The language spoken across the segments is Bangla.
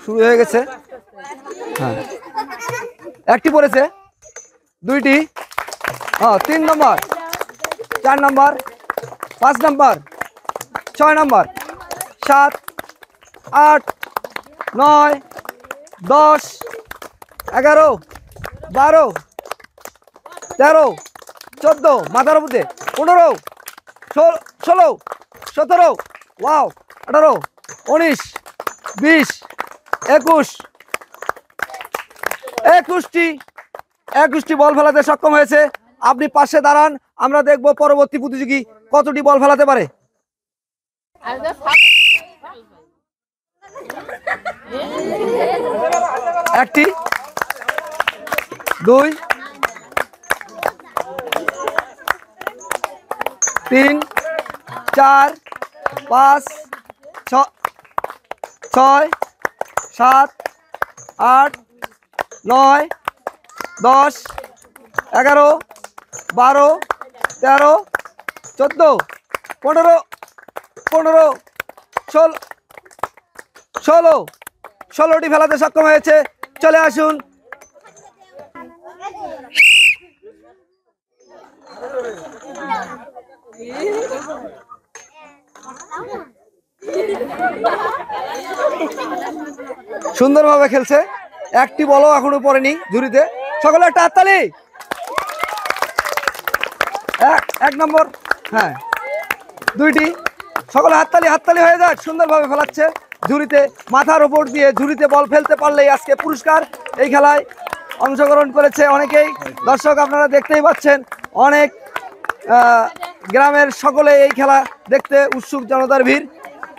শুরু হয়ে গেছে। হ্যাঁ, একটি পড়েছে, দুইটি, 3 নম্বর, 4 নম্বর, 5 নম্বর, 6 নম্বর, 7, 8, 9, 10, 11, 12, 13, 14, মাথার মধ্যে 15, 16, 17, ওয়াও, 18, 19, 20, 21, 21টি বল ফেলাতে সক্ষম হয়েছে। আপনি পাশে দাঁড়ান, আমরা দেখব পরবর্তী প্রতিযোগী কতটি বল ফেলাতে পারে। একটি, 2, 3, 4, 5, 6, 7, 8, 9, 10, 11, 12, 13, 14, 15, 16টি ফেলাতে সক্ষম হয়েছে। চলে আসুন। সুন্দরভাবে খেলছে, একটি বলও এখনো পড়েনি ঝুড়িতে। সকলে একটা হাততালি। 1 নম্বর, হ্যাঁ, 2টি, সকলে হাততালি হয়ে যাক। সুন্দরভাবে ফেলাচ্ছে ঝুড়িতে, মাথার উপর দিয়ে ঝুড়িতে বল ফেলতে পারলেই আজকে পুরস্কার। এই খেলায় অংশগ্রহণ করেছে অনেকেই, দর্শক আপনারা দেখতেই পাচ্ছেন, অনেক গ্রামের সকলে এই খেলা দেখতে উৎসুক, জনতার ভিড়।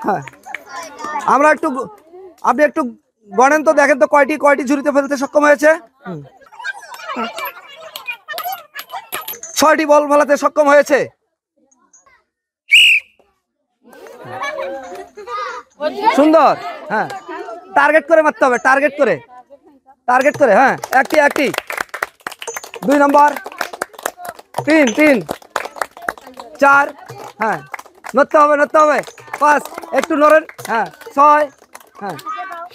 হ্যাঁ, আপনি একটু গণেন তো, দেখেন তো কয়টি ঝুড়িতে ফেলতে সক্ষম হয়েছে। 6টি বল ফেলাতে সক্ষম হয়েছে। সুন্দর, হ্যাঁ, টার্গেট করে মারতে হবে, টার্গেট করে, হ্যাঁ, একটি, 2 নম্বর, 3, 4, হ্যাঁ, নড়তে হবে, 5, একটু নড়েন, হ্যাঁ, 6, হ্যাঁ,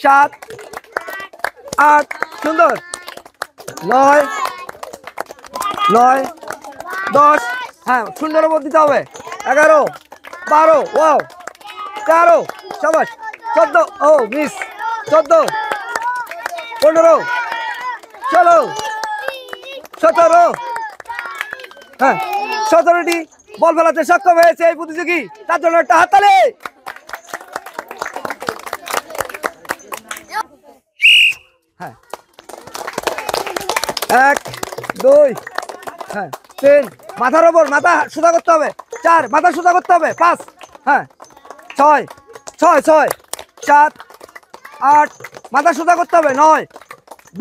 7, 8, সুন্দর, 9, 10, হ্যাঁ, সুন্দর উপর দিতে হবে, 11, 12, ওয়াও, 13, সাবাস, 14, ও মিস, 14, 15, 16, 17, হ্যাঁ, 17টি বল ফেলাতে সক্ষম হয়েছে এই প্রতিযোগী, তার জন্য একটা হাততালি। হ্যাঁ, 1, 2, হ্যাঁ, 3, মাথার ওপর, মাথা সোজা করতে হবে, 4, মাথা সোজা করতে হবে, 5, হ্যাঁ, 6, 7, 8, মাথা সোজা করতে হবে, 9,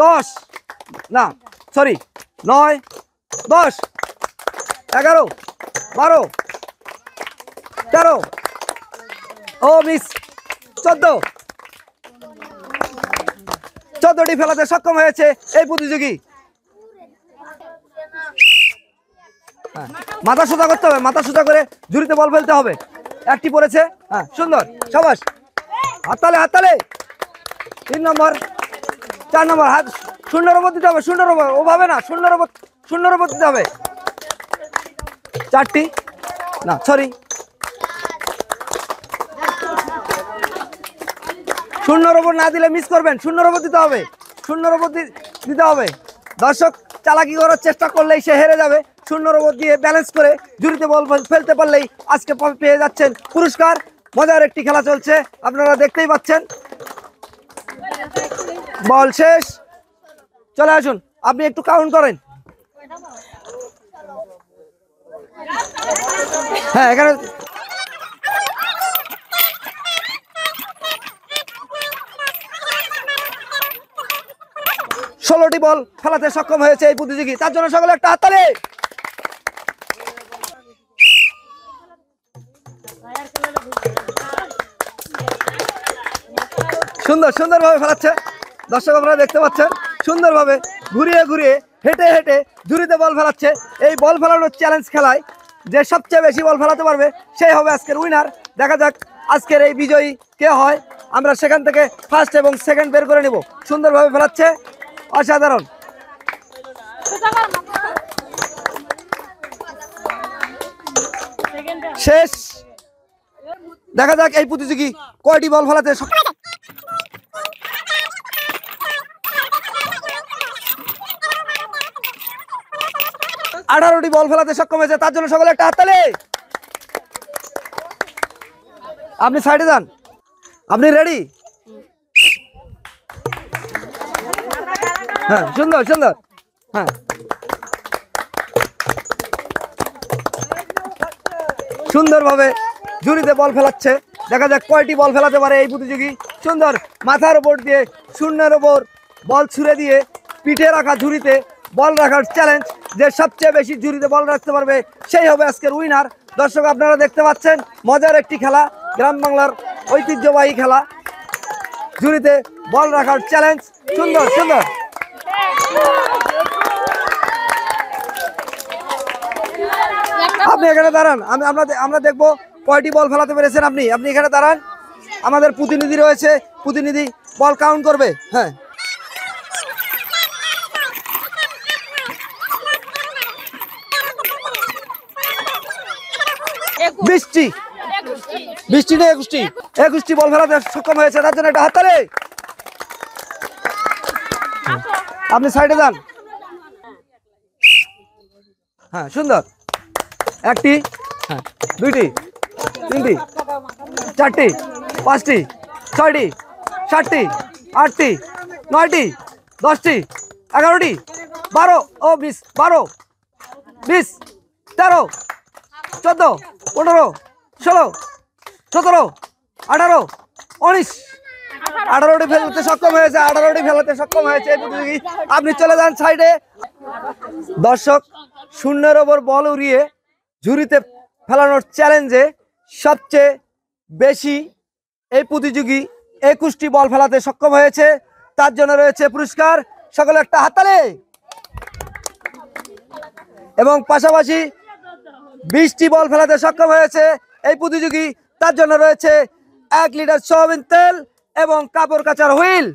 10, না সরি, 9, 10, 11, 12, 13, ও মিস, 14টি ফেলাতে সক্ষম হয়েছে এই প্রতিযোগী। হ্যাঁ, মাথা সোজা করতে হবে, মাথা সোজা করে ঝুড়িতে বল ফেলতে হবে। একটি পড়েছে, হ্যাঁ, সুন্দর, সাবাস, হাততালি। 3 নম্বর, 4 নম্বর, হাত শূন্যর উপর দিতে হবে, শূন্যর উপর, ওভাবে না, শূন্যর উপর দিতে হবে। 4টি, না সরি, শূন্যর উপর না দিলে মিস করবেন, শূন্যর উপর দিতে হবে, দিতে হবে। দর্শক চালাকি করার চেষ্টা করলেই সে হেরে যাবে। শূন্যর উপর দিয়ে ব্যালেন্স করে ঝুড়িতে বল ফেলতে পারলেই আজকে পেয়ে যাচ্ছেন পুরস্কার। মজার একটি খেলা চলছে, আপনারা দেখতেই পাচ্ছেন। বল শেষ, চলে আসুন, আপনি একটু কাউন্ট করেন। হ্যাঁ, এখানে 16টি বল ফেলাতে সক্ষম হয়েছে এই প্রতিযোগী, তার জন্য সকলে একটা হাততালি। সুন্দরভাবে ফেলাচ্ছে, দর্শক আপনারা দেখতে পাচ্ছেন, সুন্দরভাবে ঘুরিয়ে হেঁটে ঝুড়িতে বল ফেলাচ্ছে। এই বল ফেলানোর চ্যালেঞ্জ খেলায় যে সবচেয়ে বেশি বল ফেলাতে পারবে সেই হবে আজকের উইনার। দেখা যাক আজকের এই বিজয়ী কে হয়। আমরা সেখান থেকে ফার্স্ট এবং সেকেন্ড বের করে নিব। সুন্দরভাবে ফেলাচ্ছে, অসাধারণ। শেষ। দেখা যাক এই প্রতিযোগী কয়টি বল ফেলাতে 18টি বল ফেলাতে সক্ষম হয়েছে, তার জন্য সকলে একটা হাততালি। আপনি সাইডে যান, আপনি রেডি? হ্যাঁ, সুন্দর সুন্দর। হ্যাঁ, সুন্দরভাবে ঝুড়িতে বল ফেলাচ্ছে। দেখা যাক কয়টি বল ফেলাতে পারে এই প্রতিযোগী। সুন্দর, মাথার উপর দিয়ে শূন্যের ওপর বল ছুড়ে দিয়ে পিঠে রাখা ঝুড়িতে বল রাখার চ্যালেঞ্জ। যে সবচেয়ে বেশি ঝুড়িতে বল রাখতে পারবে সেই হবে আজকের উইনার। দর্শক, আপনারা দেখতে পাচ্ছেন মজার একটি খেলা, গ্রাম বাংলার ঐতিহ্যবাহী খেলা, ঝুড়িতে বল রাখার চ্যালেঞ্জ। সুন্দর সুন্দর। আপনি এখানে দাঁড়ান, আমরা দেখবো কয়টি বল ফেলাতে পেরেছেন আপনি। আপনি এখানে দাঁড়ান, আমাদের প্রতিনিধি রয়েছে, প্রতিনিধি বল কাউন্ট করবে। হ্যাঁ, বৃষ্টি না 21টি বল ফেলাতে সক্ষম হয়েছে, তার জন্য একটা হাততালি। আপনি সাইডে যান। হ্যাঁ, সুন্দর। একটি, হ্যাঁ, দুইটি, তিনটি, চারটি, পাঁচটি, ছয়টি, সাতটি, আটটি, নয়টি, 10টি, 11টি, 12 ও 20, 12, 20, 13, 14, 15, 16, 17, 18, 19, 18টি ফেলতে সক্ষম হয়েছে। 18টি ফেলাতে সক্ষম হয়েছে এই প্রতিযোগী। আপনি চলে যান সাইডে। দর্শক, শূন্যের ওপর বল উড়িয়ে ঝুড়িতে ফেলানোর চ্যালেঞ্জে সবচেয়ে বেশি এই প্রতিযোগী 21টি বল ফেলাতে সক্ষম হয়েছে, তার জন্য রয়েছে পুরস্কার। সকলে একটা হাততালি। এবং পাশাপাশি 20টি বল ফেলাতে সক্ষম হয়েছে এই প্রতিযোগী, তার জন্য রয়েছে 1 লিটার সয়াবিন তেল এবং কাপড় কাচার হুইল।